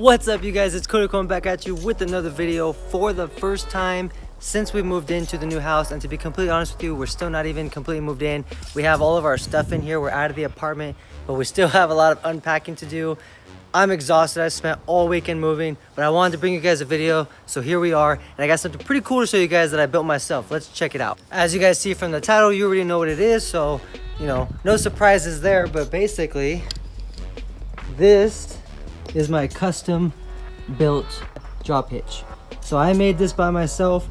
What's up, you guys? It's Cody coming back at you with another video for the first time since we moved into the new house. And to be completely honest with you, we're still not even completely moved in. We have all of our stuff in here. We're out of the apartment, but we still have a lot of unpacking to do. I'm exhausted. I spent all weekend moving, but I wanted to bring you guys a video, so here we are. And I got something pretty cool to show you guys that I built myself. Let's check it out. As you guys see from the title, you already know what it is, so you know, no surprises there. But basically, this is my custom built drop hitch. So I made this by myself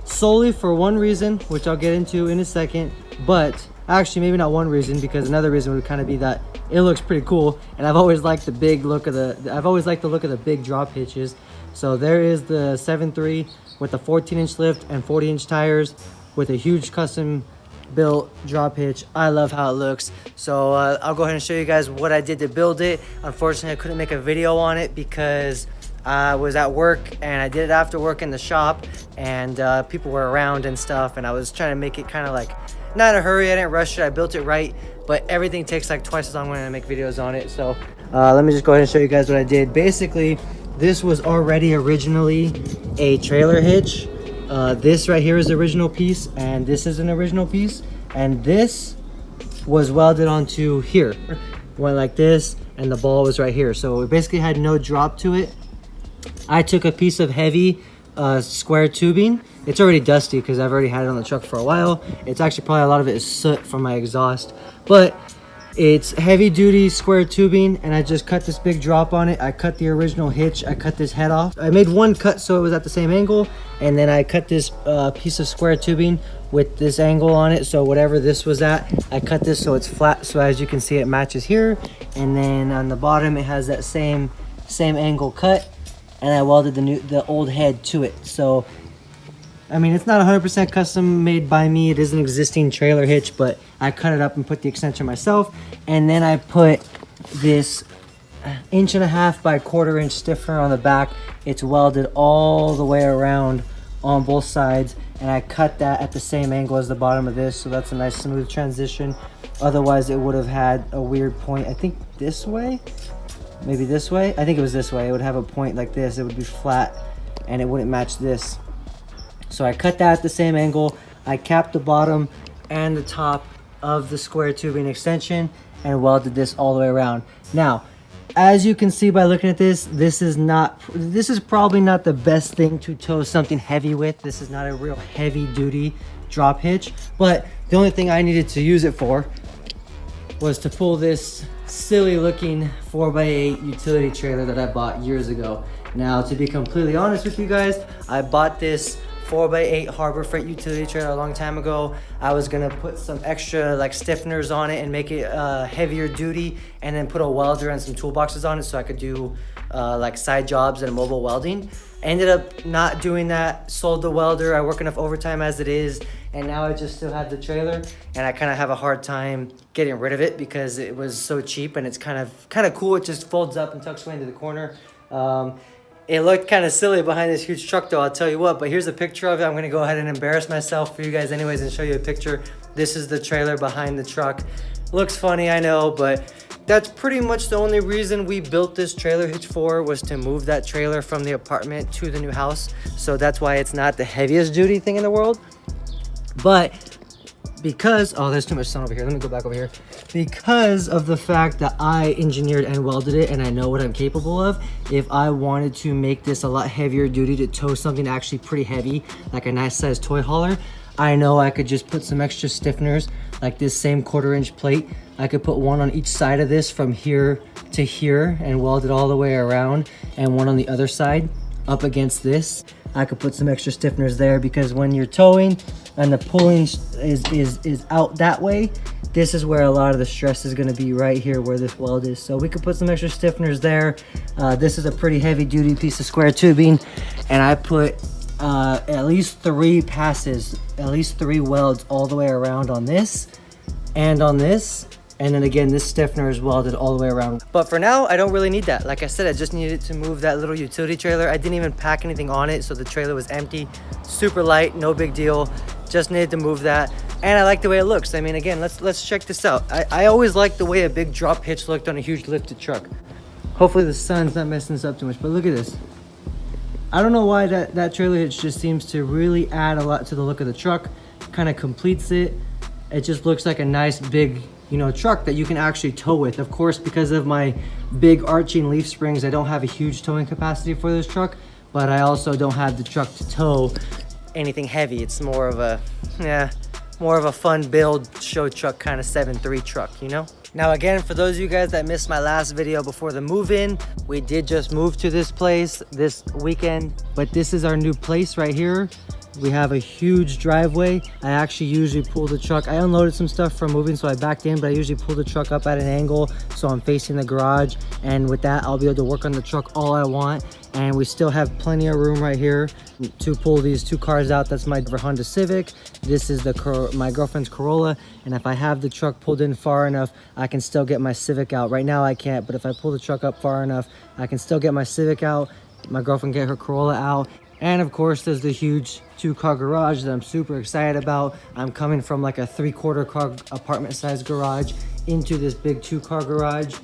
solely for one reason, which I'll get into in a second. But actually, maybe not one reason, because another reason would kind of be that it looks pretty cool, and I've always liked the big look of the big drop hitches. So there is the 7.3 with the 14-inch lift and 40-inch tires with a huge custom built drop hitch. I love how it looks. So I'll go ahead and show you guys what I did to build it. Unfortunately, I couldn't make a video on it because I was at work, and I did it after work in the shop, and people were around and stuff, and I was trying to make it kind of like not in a hurry. I didn't rush it. I built it right, but everything takes like twice as long when I make videos on it. So let me just go ahead and show you guys what I did. Basically, this was already originally a trailer hitch. This right here is the original piece, and this is an original piece, and this was welded onto here. Went like this, and the ball was right here. So it basically had no drop to it. I took a piece of heavy square tubing. It's already dusty because I've already had it on the truck for a while. It's actually probably a lot of it is soot from my exhaust, but it's heavy duty square tubing, and I just cut this big drop on it. I cut the original hitch. I cut this head off. I made one cut so it was at the same angle, and then I cut this piece of square tubing with this angle on it. So whatever this was at, I cut this so it's flat. So as you can see, it matches here, and then on the bottom it has that same angle cut, and I welded the old head to it. So I mean, it's not 100% custom made by me. It is an existing trailer hitch, but I cut it up and put the extension myself. And then I put this 1.5 inch by 1/4 inch stiffener on the back. It's welded all the way around on both sides, and I cut that at the same angle as the bottom of this, so that's a nice smooth transition. Otherwise, it would have had a weird point. I think this way, maybe this way. I think it was this way. It would have a point like this. It would be flat, and it wouldn't match this. So I cut that at the same angle. I capped the bottom and the top of the square tubing extension and welded this all the way around. Now, as you can see by looking at this, this is probably not the best thing to tow something heavy with. This is not a real heavy duty drop hitch, but the only thing I needed to use it for was to pull this silly looking 4x8 utility trailer that I bought years ago. Now, to be completely honest with you guys, I bought this 4x8 Harbor Freight utility trailer a long time ago. I was gonna put some extra like stiffeners on it and make it heavier duty, and then put a welder and some toolboxes on it so I could do like side jobs and mobile welding. Ended up not doing that, sold the welder. I work enough overtime as it is, and now I just still have the trailer, and I kind of have a hard time getting rid of it because it was so cheap, and it's kind of cool. It just folds up and tucks away into the corner. It looked kind of silly behind this huge truck though, I'll tell you what, but here's a picture of it. I'm gonna go ahead and embarrass myself for you guys anyways and show you a picture. This is the trailer behind the truck. Looks funny, I know, but that's pretty much the only reason we built this trailer hitch for, was to move that trailer from the apartment to the new house. So that's why it's not the heaviest duty thing in the world. But because, oh, there's too much sun over here. Let me go back over here. Because of the fact that I engineered and welded it, and I know what I'm capable of, if I wanted to make this a lot heavier duty to tow something actually pretty heavy, like a nice sized toy hauler, I know I could just put some extra stiffeners, like this same 1/4 inch plate. I could put one on each side of this from here to here and weld it all the way around, and one on the other side up against this. I could put some extra stiffeners there, because when you're towing and the pulling is out that way, this is where a lot of the stress is going to be, right here where this weld is. So we could put some extra stiffeners there. This is a pretty heavy duty piece of square tubing, and I put at least 3 passes, at least 3 welds all the way around on this and on this. And then again, this stiffener is welded all the way around. But for now, I don't really need that. Like I said, I just needed to move that little utility trailer. I didn't even pack anything on it, so the trailer was empty, super light, no big deal. Just needed to move that. And I like the way it looks. I mean, again, let's check this out. I always liked the way a big drop hitch looked on a huge lifted truck. Hopefully the sun's not messing this up too much, but look at this. I don't know why that trailer hitch just seems to really add a lot to the look of the truck. Kind of completes it. It just looks like a nice big, you know, truck that you can actually tow with. Of course, because of my big arching leaf springs, I don't have a huge towing capacity for this truck, but I also don't have the truck to tow anything heavy. It's more of a, more of a fun build show truck kind of 7.3 truck, you know? Now again, for those of you guys that missed my last video before the move-in, we did just move to this place this weekend, but this is our new place right here. We have a huge driveway. I actually usually pull the truck. I unloaded some stuff from moving, so I backed in, but I usually pull the truck up at an angle so I'm facing the garage. And with that, I'll be able to work on the truck all I want. And we still have plenty of room right here to pull these two cars out. That's my Honda Civic. This is my girlfriend's Corolla. And if I have the truck pulled in far enough, I can still get my Civic out. Right now I can't, but if I pull the truck up far enough, I can still get my Civic out. My girlfriend get her Corolla out. And of course, there's the huge 2-car garage that I'm super excited about. I'm coming from like a 3/4 car apartment size garage into this big 2-car garage.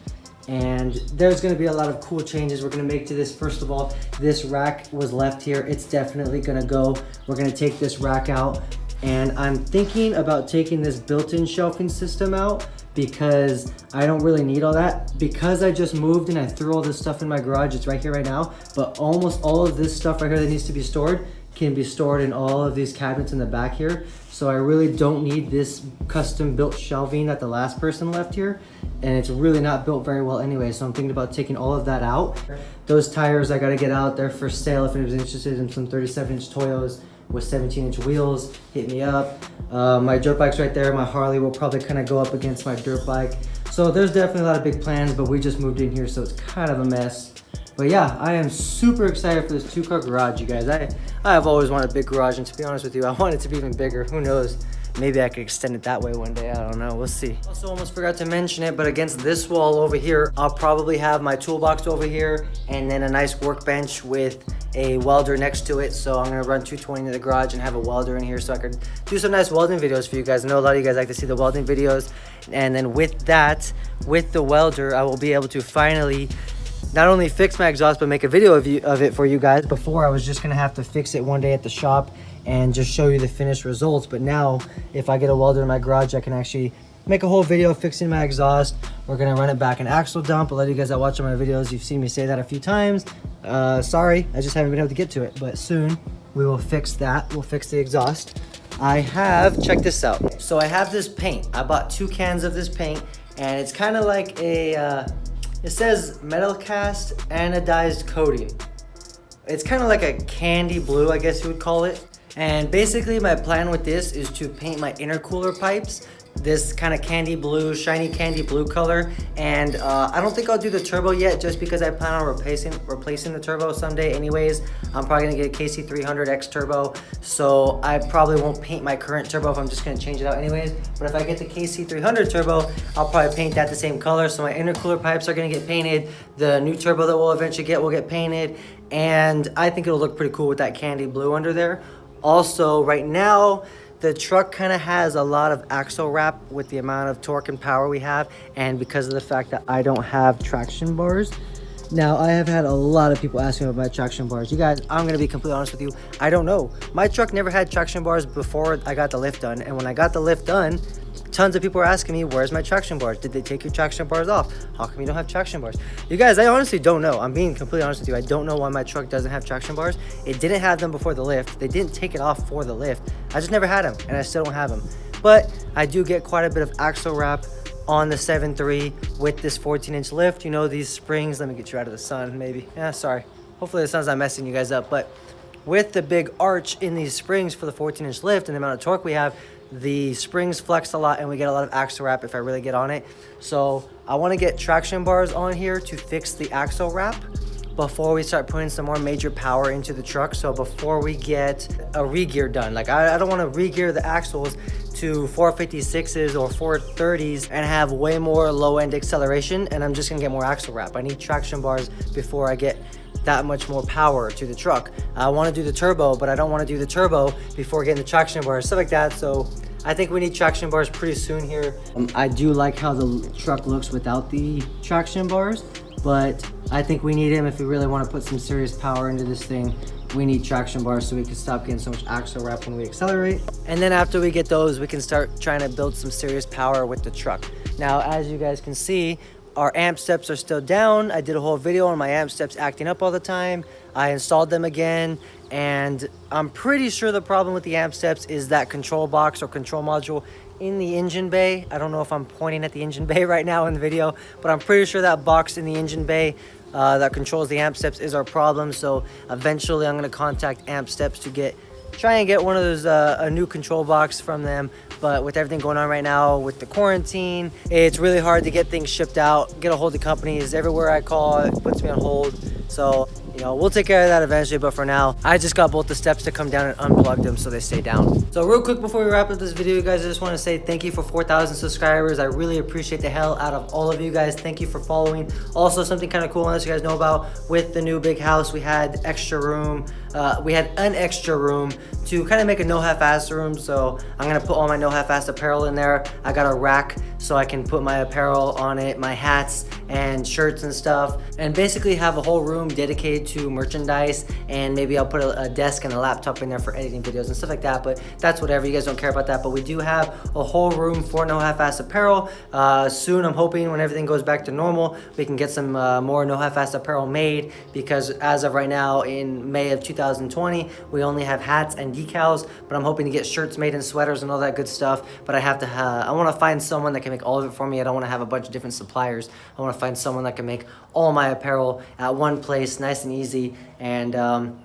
And there's gonna be a lot of cool changes we're gonna make to this. First of all, this rack was left here. It's definitely gonna go. We're gonna take this rack out. And I'm thinking about taking this built-in shelving system out because I don't really need all that. Because I just moved and I threw all this stuff in my garage, it's right here right now, but almost all of this stuff right here that needs to be stored can be stored in all of these cabinets in the back here. So I really don't need this custom built shelving that the last person left here. And it's really not built very well anyway. So I'm thinking about taking all of that out. Those tires I gotta get out. They're for sale if anybody's interested in some 37-inch Toyos with 17-inch wheels, hit me up. My dirt bike's right there. My Harley will probably kind of go up against my dirt bike. So there's definitely a lot of big plans, but we just moved in here, so it's kind of a mess. But yeah, I am super excited for this 2-car garage, you guys. I have always wanted a big garage, and to be honest with you, I want it to be even bigger. Who knows? Maybe I could extend it that way one day. I don't know. We'll see. Also, almost forgot to mention it, but against this wall over here, I'll probably have my toolbox over here and then a nice workbench with a welder next to it. So I'm gonna run 220 into the garage and have a welder in here so I could do some nice welding videos for you guys. I know a lot of you guys like to see the welding videos. And then with that, with the welder, I will be able to finally not only fix my exhaust, but make a video of it for you guys. Before, I was just gonna have to fix it one day at the shop and just show you the finished results. But now, if I get a welder in my garage, I can actually make a whole video fixing my exhaust. We're gonna run it back an axle dump. A lot of you guys that watch my videos, you've seen me say that a few times. Sorry, I just haven't been able to get to it, but soon we will fix that. We'll fix the exhaust. I have, check this out. So I have this paint. I bought 2 cans of this paint, and it's kind of like a, it says metal cast anodized coating. It's kind of like a candy blue, I guess you would call it. And basically my plan with this is to paint my intercooler pipes this kind of candy blue, shiny candy blue color. And I don't think I'll do the turbo yet, just because I plan on replacing the turbo someday anyways. I'm probably gonna get a KC300X turbo, so I probably won't paint my current turbo if I'm just gonna change it out anyways. But if I get the KC300 turbo, I'll probably paint that the same color. So my intercooler pipes are gonna get painted. The new turbo that we'll eventually get will get painted. And I think it'll look pretty cool with that candy blue under there. Also, right now, the truck kind of has a lot of axle wrap with the amount of torque and power we have, and because of the fact that I don't have traction bars. Now, I have had a lot of people asking about my traction bars. You guys, I'm gonna be completely honest with you, I don't know. My truck never had traction bars before I got the lift done, and when I got the lift done, tons of people were asking me, where's my traction bars? Did they take your traction bars off? How come you don't have traction bars? You guys, I honestly don't know. I'm being completely honest with you. I don't know why my truck doesn't have traction bars. It didn't have them before the lift. They didn't take it off for the lift. I just never had them, and I still don't have them. But I do get quite a bit of axle wrap on the 7.3 with this 14-inch lift. You know, these springs, let me get you out of the sun, maybe. Yeah, sorry. Hopefully the sun's not messing you guys up, but with the big arch in these springs for the 14-inch lift and the amount of torque we have, the springs flex a lot and we get a lot of axle wrap if I really get on it. So I want to get traction bars on here to fix the axle wrap before we start putting some more major power into the truck. So before we get a re-gear done, like I don't want to re-gear the axles to 456s or 430s and have way more low-end acceleration, and I'm just gonna get more axle wrap. I need traction bars before I get that much more power to the truck. I want to do the turbo, but I don't want to do the turbo before getting the traction bars, stuff like that. So I think we need traction bars pretty soon here. I do like how the truck looks without the traction bars, but I think we need him if we really want to put some serious power into this thing. We need traction bars so we can stop getting so much axle wrap when we accelerate. And then after we get those, we can start trying to build some serious power with the truck. Now, as you guys can see, our amp steps are still down. I did a whole video on my amp steps acting up all the time. I installed them again, and I'm pretty sure the problem with the amp steps is that control box or control module in the engine bay. I don't know if I'm pointing at the engine bay right now in the video, but I'm pretty sure that box in the engine bay that controls the amp steps is our problem. So eventually I'm gonna contact amp steps to try and get one of those, a new control box from them. But with everything going on right now with the quarantine, it's really hard to get things shipped out, get a hold of companies. Everywhere I call, it puts me on hold. So, you know, we'll take care of that eventually, but for now, I just got both the steps to come down and unplug them so they stay down. So real quick before we wrap up this video, guys, I just want to say thank you for 4,000 subscribers. I really appreciate the hell out of all of you guys. Thank you for following. Also, something kind of cool, unless you guys know about, with the new big house, we had extra room. We had an extra room to kind of make a no half-ass room. So I'm gonna put all my no half-ass apparel in there. I got a rack so I can put my apparel on it, my hats and shirts and stuff, and basically have a whole room dedicated to merchandise. And maybe I'll put a desk and a laptop in there for editing videos and stuff like that, but that's whatever. You guys don't care about that, but we do have a whole room for no half-ass apparel. Soon, I'm hoping when everything goes back to normal, we can get some more no half-ass apparel made, because as of right now in May of 2020, we only have hats and decals, but I'm hoping to get shirts made and sweaters and all that good stuff. But I have to I want to find someone that can make all of it for me. I don't want to have a bunch of different suppliers. I want to find someone that can make all my apparel at one place, nice and easy. And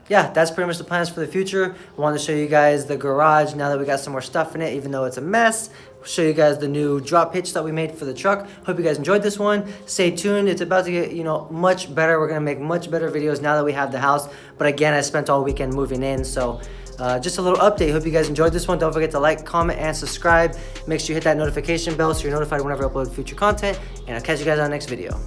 yeah, that's pretty much the plans for the future. I wanted to show you guys the garage now that we got some more stuff in it, even though it's a mess. Show you guys the new drop hitch that we made for the truck. Hope you guys enjoyed this one. Stay tuned. It's about to get, you know, much better. We're gonna make much better videos now that we have the house. But again, I spent all weekend moving in, so just a little update. Hope you guys enjoyed this one. Don't forget to like, comment, and subscribe. Make sure you hit that notification bell so you're notified whenever I upload future content. And I'll catch you guys on the next video.